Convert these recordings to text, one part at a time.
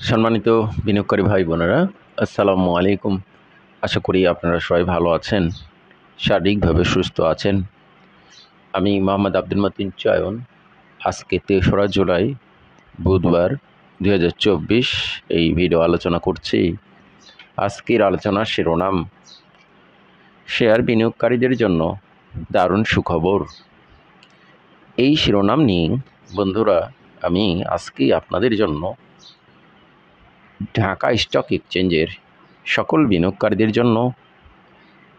সম্মানিত বিনিয়োগকারী ভাই বোনেরা, আসসালামু আলাইকুম। আশা করি আপনারা সবাই ভালো আছেন, শারীরিকভাবে সুস্থ আছেন। আমি মোহাম্মদ আব্দুল মতিন চয়ন। আজকে ৩রা জুলাই বুধবার ২০২৪ এই ভিডিও আলোচনা করছি। আজকের আলোচনার শিরোনাম: শেয়ার বিনিয়োগকারীদের জন্য দারুণ সুখবর। এই শিরোনাম নিয়ে বন্ধুরা আমি আজকে আপনাদের জন্য ঢাকা স্টক এক্সচেঞ্জের সকল বিনিয়োগকারীদের জন্য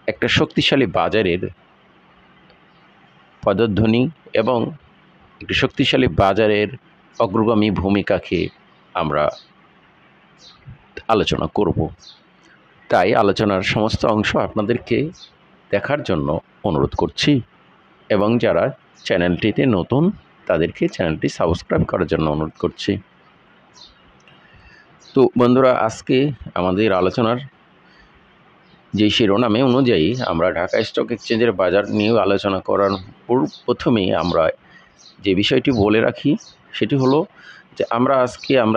একটা শক্তিশালী বাজারের পদধ্বনি এবং একটি শক্তিশালী বাজারের অগ্রগামী ভূমিকাকে আমরা আলোচনা করব। তাই আলোচনার সমস্ত অংশ আপনাদেরকে দেখার জন্য অনুরোধ করছি এবং যারা চ্যানেলটিতে নতুন তাদেরকে চ্যানেলটি সাবস্ক্রাইব করার জন্য অনুরোধ করছি। তো বন্ধুরা, আজকে আমাদের আলোচনার যে শিরোনামে অনুযায়ী আমরা ঢাকা স্টক এক্সচেঞ্জের বাজার নিয়ে আলোচনা করার প্রথমেই আমরা যে বিষয়টি বলে রাখি সেটি হলো যে আমরা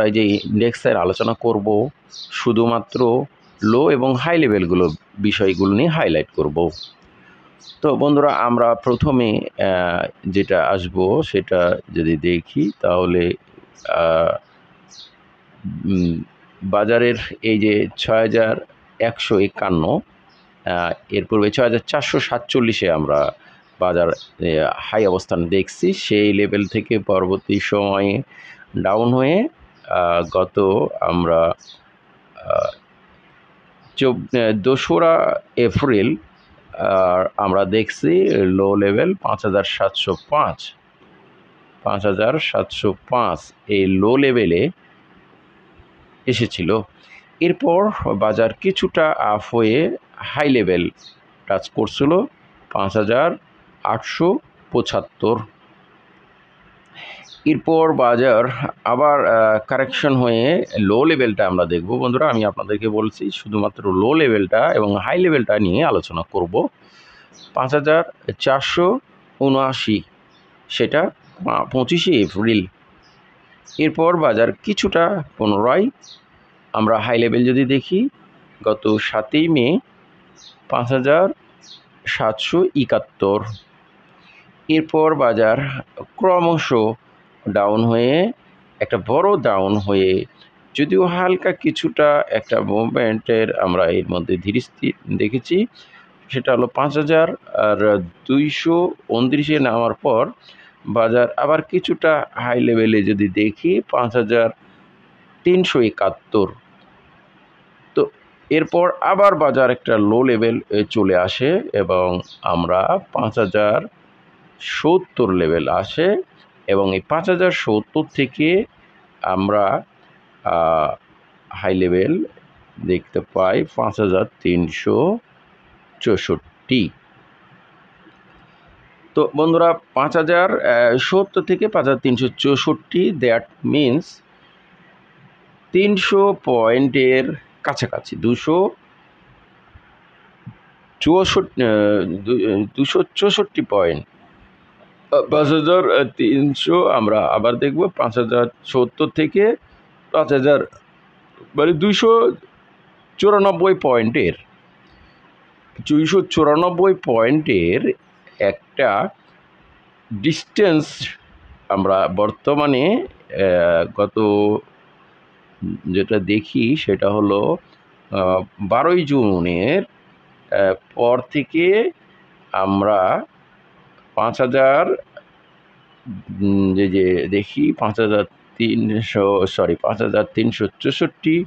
এই যে ইন্ডেক্সের আলোচনা করব শুধুমাত্র লো এবং হাই লেভেলগুলো বিষয়গুলো নিয়ে হাইলাইট করব। তো বন্ধুরা, আমরা প্রথমে যেটা আসবো সেটা যদি দেখি তাহলে বাজারের এই যে ৬,১৫১, এর পূর্বে ৬,৪৪৭-এ আমরা বাজার হাই অবস্থান দেখছি। সেই লেভেল থেকে পরবর্তী সময়ে ডাউন হয়ে গত আমরা ২রা এপ্রিল আমরা দেখছি লো লেভেল ৫,৭০৫ এই লো লেভেলে এসেছিল। এরপর বাজার কিছুটা আপ হয়ে হাই লেভেল টাচ করছিল ৫,৮৭৫। এরপর বাজার আবার কারেকশন হয়ে লো লেভেলটা আমরা দেখব। বন্ধুরা, আমি আপনাদেরকে বলছি শুধুমাত্র লো লেভেলটা এবং হাই লেভেলটা নিয়ে আলোচনা করব। ৫,৪৭৯, সেটা ২৫শে এপ্রিল। এরপর বাজার কিছুটা পুনরায় আমরা হাই লেভেল যদি দেখি গত ৭ই মে ৫,৭৭১। এরপর বাজার ক্রমশ ডাউন হয়ে একটা বড় ডাউন হয়ে, যদিও হালকা কিছুটা একটা মুভমেন্টের আমরা এর মধ্যে ধীরস্থির দেখেছি, সেটা হলো ৫,২২৯ নামার পর বাজার আবার কিছুটা হাই লেভেলে যদি দেখি ৫,৩৭১। তো এরপর আবার বাজার একটা লো লেভেল চলে আসে এবং আমরা ৫,০৭০ লেভেল আসে এবং এই ৫,০৭০ থেকে আমরা হাই লেভেল দেখতে পাই ৫,৩৬৪। তো বন্ধুরা, ৫,০৭০ থেকে ৫,৩৬৪, দ্যাট মিনস ৩০০ পয়েন্টের কাছাকাছি, ২৬৪ পয়েন্ট, ৫,৩০০ আমরা আবার দেখব। ৫,০৭০ থেকে ৫,০০০ মানে ২৯৪ পয়েন্টের একটা ডিস্টেন্স আমরা বর্তমানে গত যেটা দেখি সেটা হলো ১২ই জুনের পর থেকে আমরা ৫,০০০ যে দেখি ৫,৩৬৪,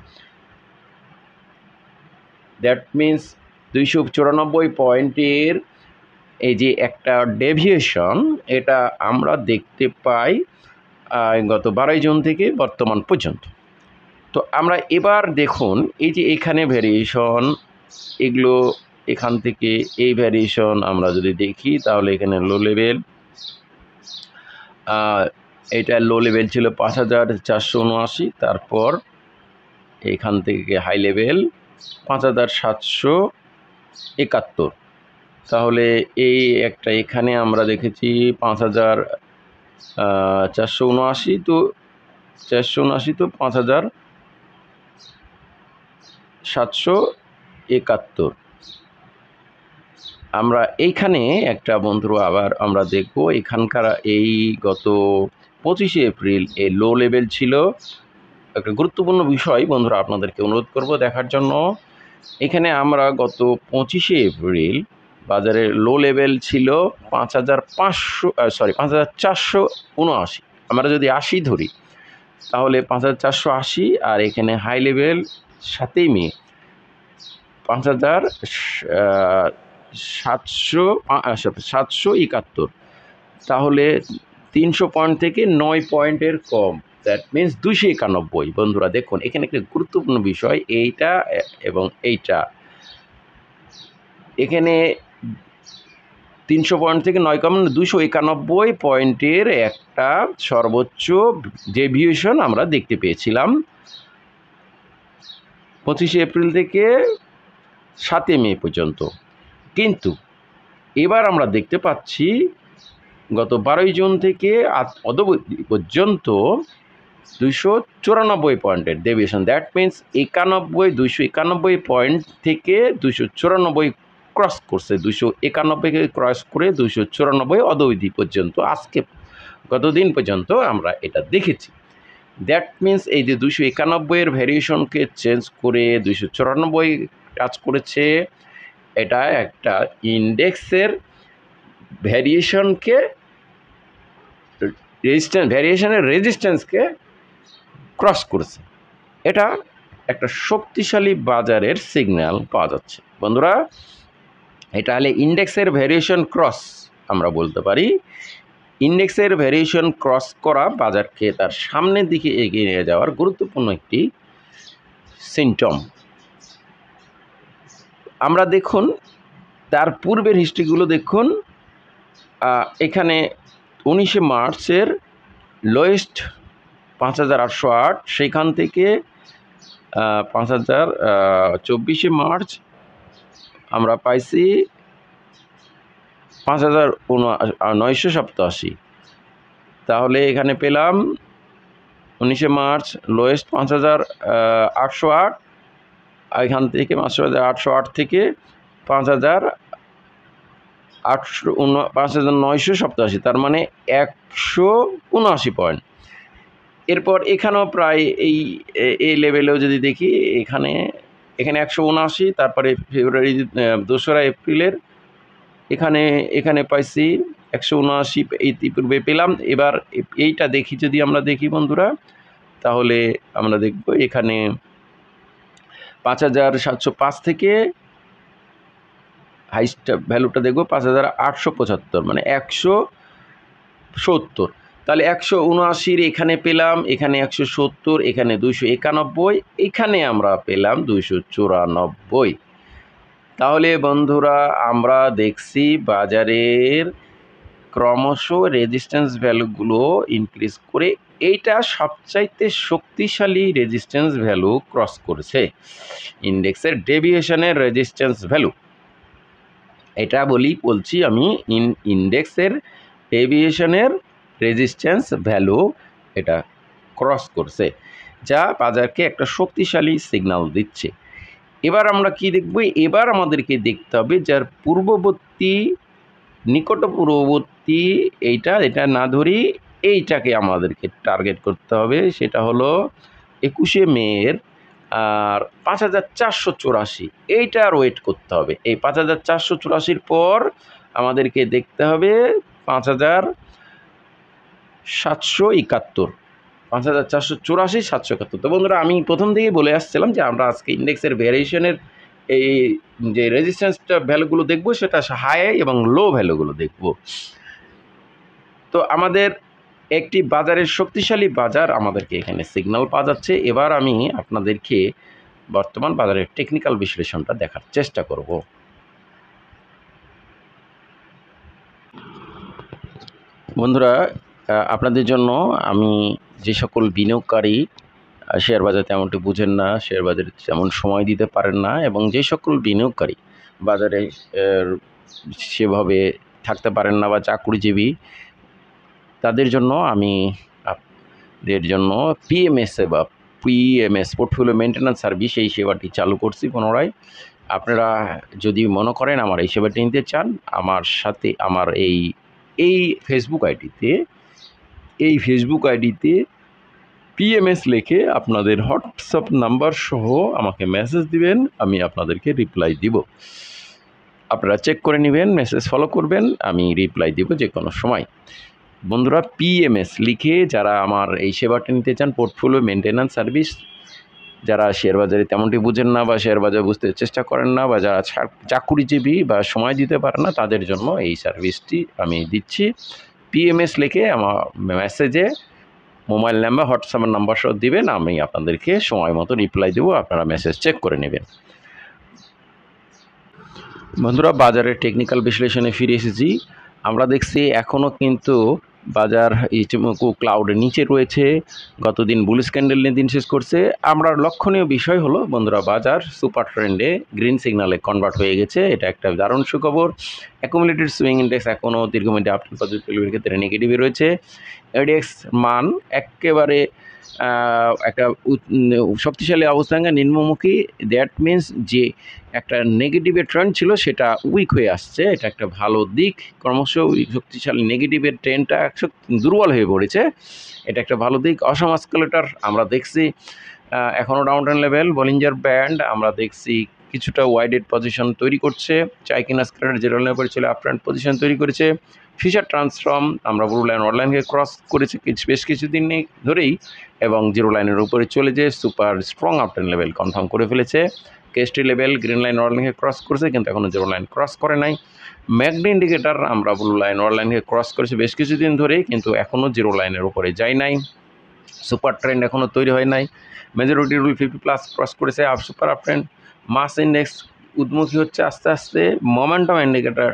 দ্যাট মিন্স ২৯৪ পয়েন্টের এই যে একটা ডেভিয়েশন, এটা আমরা দেখতে পাই গত ১২ই জুন থেকে বর্তমান পর্যন্ত। তো আমরা এবার দেখুন এই যে এখানে ভ্যারিয়েশন, এগুলো এখান থেকে এই ভ্যারিয়েশন আমরা যদি দেখি তাহলে এখানে লো লেভেল, এটা লো লেভেল ছিল ৫,৪৭৯, তারপর এখান থেকে হাই লেভেল ৫,৭৭১। তাহলে এই একটা এখানে আমরা দেখেছি ৫,৪৭৯, তো ৫,০০০ 771। আমরা এইখানে একটা বন্ধুরা আবার আমরা দেখব এখানকার এই গত 25শে এপ্রিল এই লো লেভেল ছিল। একটা গুরুত্বপূর্ণ বিষয় বন্ধুরা আপনাদেরকে অনুরোধ করব দেখার জন্য। এখানে আমরা গত 25শে এপ্রিল বাজারের লো লেভেল ছিল 5479। আমরা যদি 80 ধরি তাহলে 5480, আর এখানে হাই লেভেল 7ই মে 5771। তাহলে 300 পয়েন্ট থেকে 9 পয়েন্টের কম, দ্যাট মিনস 291। বন্ধুরা দেখুন এখানে একটা গুরুত্বপূর্ণ বিষয় এইটা এবং এইটা। এখানে 300 পয়েন্ট থেকে 9 কম 291 পয়েন্টের একটা সর্বোচ্চ ডেভিয়েশন আমরা দেখতে পেয়েছিলাম 25শে এপ্রিল থেকে 7ই মে পর্যন্ত। কিন্তু এবার আমরা দেখতে পাচ্ছি গত 12ই জুন থেকে অদ্যাবধি পর্যন্ত 294 পয়েন্টের ডেভিয়েশন, দ্যাট মিনস 291 পয়েন্ট থেকে 294 ক্রস করছে। 291কে ক্রস করে 294 অদ্যাবধি পর্যন্ত আজকে গতদিন পর্যন্ত আমরা এটা দেখেছি। দ্যাট মিনস এই যে 291-এর ভ্যারিয়েশনকে চেঞ্জ করে 294 টাচ করেছে, এটা একটা ইন্ডেক্সের ভ্যারিয়েশনকে রেজিস্ট্যান্সকে ক্রস করেছে। এটা একটা শক্তিশালী বাজারের সিগন্যাল পাওয়া যাচ্ছে বন্ধুরা। এটা হলে ইন্ডেক্সের ভ্যারিয়েশন ক্রস আমরা বলতে পারি। ইন্ডেক্সের ভ্যারিয়েশন ক্রস করা বাজারকে তার সামনের দিকে এগিয়ে নিয়ে যাওয়ার গুরুত্বপূর্ণ একটি সিমটম। আমরা দেখুন তার পূর্বের হিস্ট্রিগুলো দেখুন। এখানে 19শে মার্চের লোয়েস্ট 5808, সেখান থেকে 24শে মার্চ আমরা পাইছি 5987। তাহলে এখানে পেলাম 19শে মার্চ লোয়েস্ট 5808, এখান থেকে 5808 থেকে 5987, তার মানে 179 পয়েন্ট। এরপর এখানেও প্রায় এই লেভেলেও যদি দেখি এখানে 179, তারপরে ফেব্রুয়ারি 2রা এপ্রিলের এখানে পাইছি 179, ইতিপূর্বে পেলাম। এবার এইটা দেখি, যদি আমরা দেখি বন্ধুরা তাহলে আমরা দেখব এখানে 5705 থেকে হাইস্ট ভ্যালুটা দেখব 5875, মানে 170। তাহলে 179 এখানে পেলাম, এখানে 170, এখানে 291, এখানে আমরা পেলাম 294। তাহলে বন্ধুরা আমরা দেখছি বাজারের ক্রমশ রেজিস্ট্যান্স ভ্যালুগুলো ইনক্রিজ করে এইটা সবচাইতে শক্তিশালী রেজিস্ট্যান্স ভ্যালু ক্রস করেছে। ইন্ডেক্সের ডেভিয়েশনের রেজিস্ট্যান্স ভ্যালু, এটা বলছি আমি ইন্ডেক্সের ডেভিয়েশনের রেজিস্ট্যান্স ভ্যালু এটা ক্রস করছে, যা বাজারকে একটা শক্তিশালী সিগন্যাল দিচ্ছে। এবার আমরা কি দেখব? এবার আমাদেরকে দেখতে হবে যার নিকট পূর্ববর্তী এটা না ধরি এইটাকে আমাদেরকে টার্গেট করতে হবে। সেটা হলো 21শে মের আর 5484, এইটার ওয়েট করতে হবে। এই 5484-র পর আমাদেরকে দেখতে হবে 5771, 5484, 771। তো বন্ধুরা আমি প্রথম থেকেই বলে আসছিলাম যে আমরা আজকে ইন্ডেক্সের ভ্যারিয়েশনের এই যে রেজিস্ট্যান্সটা ভ্যালুগুলো দেখব সেটা হাই এবং লো ভ্যালুগুলো দেখব। তো আমাদের একটি বাজারের শক্তিশালী বাজার আমাদেরকে এখানে সিগন্যাল পাওয়া যাচ্ছে। এবার আমি আপনাদেরকে বর্তমান বাজারের টেকনিক্যাল বিশ্লেষণটা দেখার চেষ্টা করব। বন্ধুরা আপনাদের জন্য আমি যে সকল বিনিয়োগকারী শেয়ার বাজার তেমনটি বুঝেন না, শেয়ার বাজারে তেমন সময় দিতে পারেন না, এবং যে সকল বিনিয়োগকারী বাজারে সেভাবে থাকতে পারেন না বা চাকরিজীবী, তাদের জন্য আমি আপনাদের জন্য পিএমএসএ বা পিএমএস পোর্টফোলিও মেনটেন্যান্স সার্ভিস এই সেবাটি চালু করছি পুনরায়। আপনারা যদি মনে করেন আমার এই সেবাটি নিতে চান, আমার সাথে আমার এই ফেসবুক আইডিতে পিএমএস লিখে আপনাদের হোয়াটসঅ্যাপ নাম্বার সহ আমাকে মেসেজ দিবেন, আমি আপনাদেরকে রিপ্লাই দিব। আপনারা চেক করে নেবেন, মেসেজ ফলো করবেন, আমি রিপ্লাই দিব যে কোনো সময়। বন্ধুরা, পিএমএস লিখে যারা আমার এই সেবাটি নিতে চান, পোর্টফোলিও মেনটেন্যান্স সার্ভিস, যারা শেয়ার বাজারে তেমনটি বুঝেন না বা শেয়ার বাজার বুঝতে চেষ্টা করেন না বা যারা চাকুরিজীবী বা সময় দিতে পারে না, তাদের জন্য এই সার্ভিসটি আমি দিচ্ছি। পিএমএস লিখে আমার মেসেজে মোবাইল নাম্বার, হোয়াটসঅ্যাপ নাম্বার সহ দিবেন, আমি আপনাদেরকে সময় মতো রিপ্লাই দেবো, আপনারা মেসেজ চেক করে নেবেন। বন্ধুরা, বাজারের টেকনিক্যাল বিশ্লেষণে ফিরে এসেছি। আমরা দেখছি এখনও কিন্তু বাজার ইচিমোকু ক্লাউডের নিচে রয়েছে। গতদিন বুলিশ ক্যান্ডেল নিয়ে দিন শেষ করছে। আমরা লক্ষণীয় বিষয় হলো বন্ধুরা, বাজার সুপার ট্রেন্ডে গ্রিন সিগনালে কনভার্ট হয়ে গেছে। এটা একটা দারুণ সুখবর। অ্যাকুমুলেটেড সুইং ইন্ডেক্স এখনও দীর্ঘমেয়াদী আপট্রেন্ড পদ্ধতির ক্ষেত্রে নেগেটিভে রয়েছে। এডিএক্স মান একেবারে একটা শক্তিশালী অবস্থানে নিম্নমুখী। দ্যাট মিন্স যে একটা নেগেটিভের ট্রেন্ড ছিল সেটা উইক হয়ে আসছে। এটা একটা ভালো দিক। ক্রমশ শক্তিশালী নেগেটিভের ট্রেন্ডটা দুর্বল হয়ে পড়েছে, এটা একটা ভালো দিক। অসম অসিলেটর আমরা দেখছি এখনও ডাউনট্রেন লেভেল। বলিঞ্জার ব্যান্ড আমরা দেখছি কিছুটা ওয়াইডেড পজিশন তৈরি করছে। চাইকিনা স্কোয়ার জিরো লাইনের উপরে চলে আপট্রেন্ড পজিশন তৈরি করেছে। ফিচার ট্রান্সফর্ম আমরা ব্লু লাইন অনলাইনকে ক্রস করেছে বেশ কিছুদিন ধরেই এবং জিরো লাইনের উপরে চলে যে super strong uptrend level confirm করে ফেলেছে। কেএসটি লেভেল গ্রিন লাইন অনলাইনকে ক্রস করেছে কিন্তু এখনও জিরো লাইন ক্রস করে নাই। ম্যাকডি ইন্ডিকেটার আমরা ব্লু লাইন অনলাইনকে ক্রস করেছে বেশ কিছুদিন ধরেই কিন্তু এখনও জিরো লাইনের উপরে যায় নাই। সুপার ট্রেন্ড এখনও তৈরি হয় নাই। মেজরিটি রুল 50+ ক্রস করেছে। Super up trend mass index উদ্মুখী হচ্ছে আস্তে আস্তে। মোমেন্টাম ইন্ডিকেটার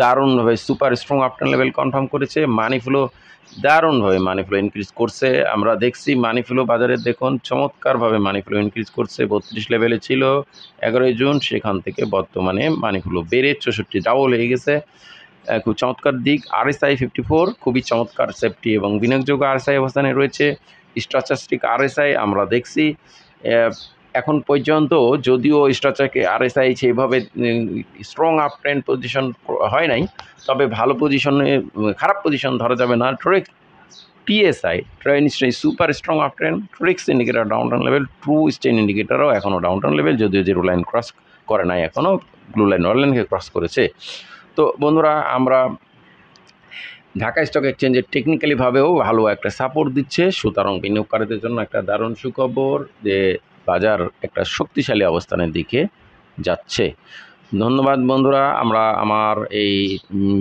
দারুণভাবে super strong uptrend level confirm করেছে। মানি ফ্লো দারুণভাবে মানি ফ্লো ইনক্রিজ করছে। আমরা দেখছি মানি ফ্লো বাজারে দেখুন চমৎকারভাবে মানি ফ্লো ইনক্রিজ করছে। 32 লেভেলে ছিল 11 জুন, সেখান থেকে বর্তমানে মানি ফ্লো বেড়ে 64 ডাবল হয়ে গেছে। খুব চমৎকার দিক। আরএসআই 54 খুবই চমৎকার সেফটি এবং বিনিয়োগযোগ্য আরএসআই অবস্থানে রয়েছে। স্ট্যাটিস্টিক আরএসআই আমরা দেখছি এখন পর্যন্ত, যদিও স্ট্রাকচারকে আরএসআই সেইভাবে স্ট্রং আপ ট্রেন্ড পজিশন হয় নাই, তবে ভালো পজিশনে খারাপ পজিশন ধরা যাবে না। TSI trend super strong up trend. TRIX indicator down turn level. True স্টেন ইন্ডিকেটারও এখনও ডাউন টার্ন লেভেল, যদিও জিরো লাইন ক্রস করে নাই, এখনও ব্লু লাইন অনলাইনকে ক্রস করেছে। তো বন্ধুরা, আমরা ঢাকা স্টক এক্সচেঞ্জের টেকনিক্যালিভাবেও ভালো একটা সাপোর্ট দিচ্ছে, সুতরাং বিনিয়োগকারীদের জন্য একটা দারুণ সুখবর যে বাজার একটা শক্তিশালী অবস্থানের দিকে যাচ্ছে। ধন্যবাদ বন্ধুরা, আমার এই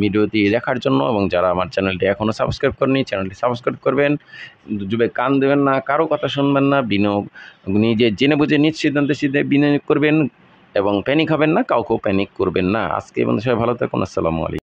ভিডিওটি দেখার জন্য এবং যারা আমার চ্যানেলটি এখনও সাবস্ক্রাইব করেনি চ্যানেলটি সাবস্ক্রাইব করবেন। যুবে কান দেবেন না, কারো কথা শুনবেন না, বিনিয়োগ নিজে জেনে বুঝে নিজ সিদ্ধান্তে বিনিয়োগ করবেন এবং প্যানিক হবেন না, কাউকেও প্যানিক করবেন না। আজকে বন্ধু সবাই ভালো থাকুন। আসসালামু আলাইকুম।